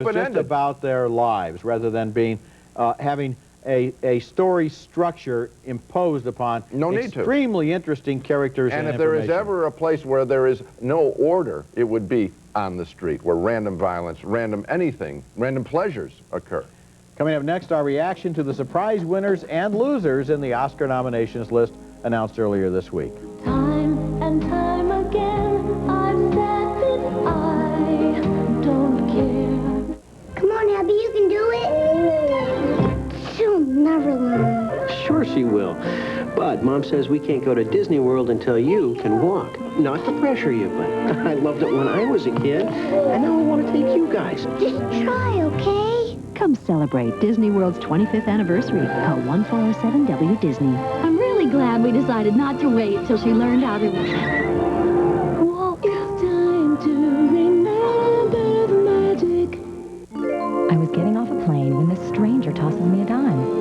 It's just about their lives rather than being having a story structure imposed upon extremely interesting characters and if there is ever a place where there is no order, it would be on the street, where random violence, random anything, random pleasures occur. Coming up next, our reaction to the surprise winners and losers in the Oscar nominations list announced earlier this week. Time and time again, I've said that I don't care. Come on, Abby, you can do it. She'll never learn. Sure she will. But Mom says we can't go to Disney World until you can walk. Not to pressure you, but I loved it when I was a kid, and now I want to take you guys. Just try, okay? Come celebrate Disney World's 25th anniversary. Call 1407-WDisney. I'm really glad we decided not to wait till she learned how to walk. It's time to remember the magic. I was getting off a plane when this stranger tosses me a dime.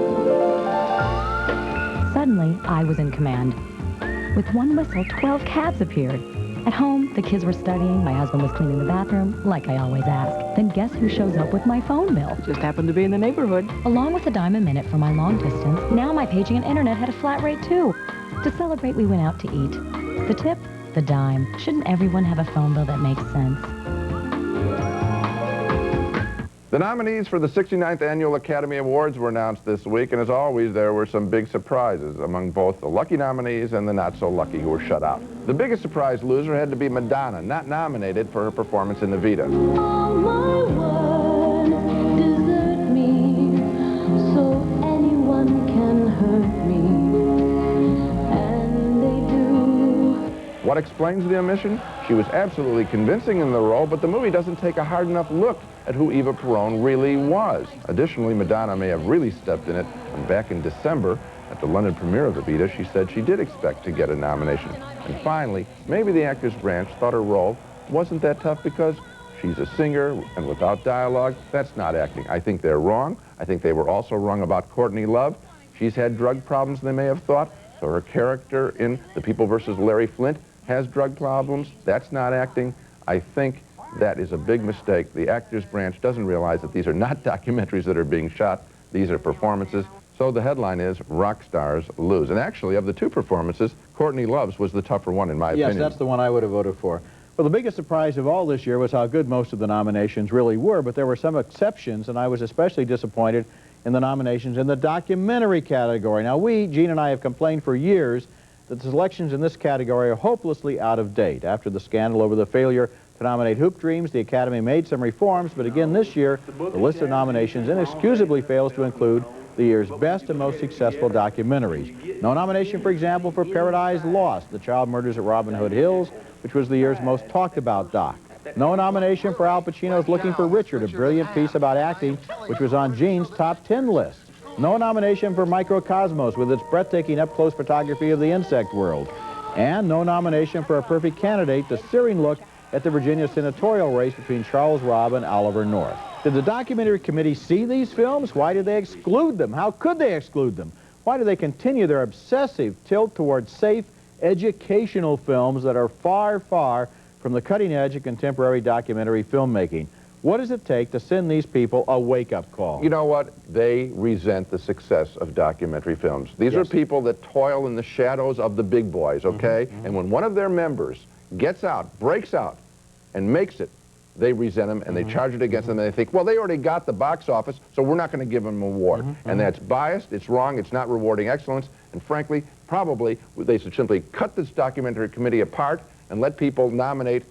Suddenly, I was in command. With one whistle, 12 cabs appeared. At home, the kids were studying, my husband was cleaning the bathroom, like I always ask. Then guess who shows up with my phone bill? Just happened to be in the neighborhood. Along with a dime a minute for my long distance, now my paging and internet had a flat rate too. To celebrate, we went out to eat. The tip? The dime. Shouldn't everyone have a phone bill that makes sense? The nominees for the 69th Annual Academy Awards were announced this week, and as always, there were some big surprises among both the lucky nominees and the not-so-lucky who were shut out. The biggest surprise loser had to be Madonna, not nominated for her performance in Evita. All my words desert me, so anyone can hurt me, and they do. What explains the omission? She was absolutely convincing in the role, but the movie doesn't take a hard enough look at who Eva Perón really was. Additionally, Madonna may have really stepped in it, and back in December, at the London premiere of Evita, she said she did expect to get a nomination. And finally, maybe the Actors Branch thought her role wasn't that tough because she's a singer, and without dialogue, that's not acting. I think they're wrong. I think they were also wrong about Courtney Love. She's had drug problems, they may have thought, so her character in The People vs. Larry Flint has drug problems. That's not acting. I think that is a big mistake. The Actors Branch doesn't realize that these are not documentaries that are being shot. These are performances. So the headline is, rock stars lose. And actually, of the two performances, Courtney Love's was the tougher one, in my opinion. Yes, that's the one I would have voted for. Well, the biggest surprise of all this year was how good most of the nominations really were, but there were some exceptions, and I was especially disappointed in the nominations in the documentary category. Now, Gene and I, have complained for years that the selections in this category are hopelessly out of date. After the scandal over the failure to nominate Hoop Dreams, the Academy made some reforms, but again this year, the list of nominations inexcusably fails to include the year's best and most successful documentaries. No nomination, for example, for Paradise Lost, The Child Murders at Robin Hood Hills, which was the year's most talked about doc. No nomination for Al Pacino's Looking for Richard, a brilliant piece about acting, which was on Gene's top 10 list. No nomination for Microcosmos, with its breathtaking up-close photography of the insect world. And no nomination for A Perfect Candidate, the searing look at the Virginia senatorial race between Charles Robb and Oliver North. Did the documentary committee see these films? Why did they exclude them? How could they exclude them? Why do they continue their obsessive tilt towards safe, educational films that are far, far from the cutting edge of contemporary documentary filmmaking? What does it take to send these people a wake-up call? You know what? They resent the success of documentary films. These are people that toil in the shadows of the big boys, okay? And when one of their members gets out, breaks out, and makes it, they resent them, and they charge it against them, and they think, well, they already got the box office, so we're not going to give them an award. And that's biased, it's wrong, it's not rewarding excellence, and frankly, probably they should simply cut this documentary committee apart and let people nominate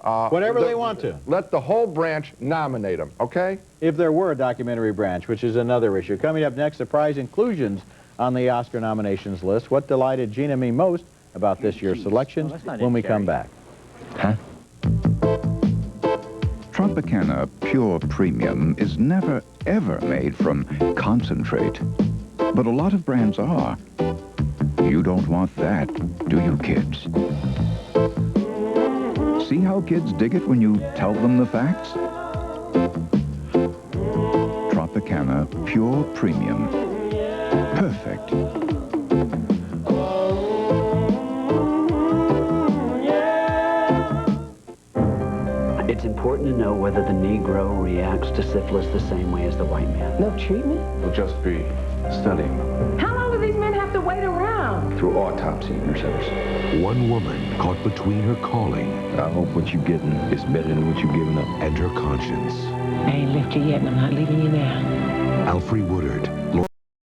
whatever they want to. Let the whole branch nominate them, okay? If there were a documentary branch, which is another issue. Coming up next, surprise inclusions on the Oscar nominations list. What delighted Gene and me most about this year's selections when we come back. Huh? Tropicana Pure Premium is never, ever made from concentrate. But a lot of brands are. You don't want that, do you, kids? See how kids dig it when you tell them the facts? Tropicana Pure Premium. Perfect. It's important important to know whether the Negro reacts to syphilis the same way as the white man. No treatment? We'll just be studying them. How long do these men have to wait around? Through autopsy, Nurse Evers. One woman caught between her calling. I hope what you're getting is better than what you've given up. And her conscience. I ain't left you yet, and I'm not leaving you now. Alfre Woodard,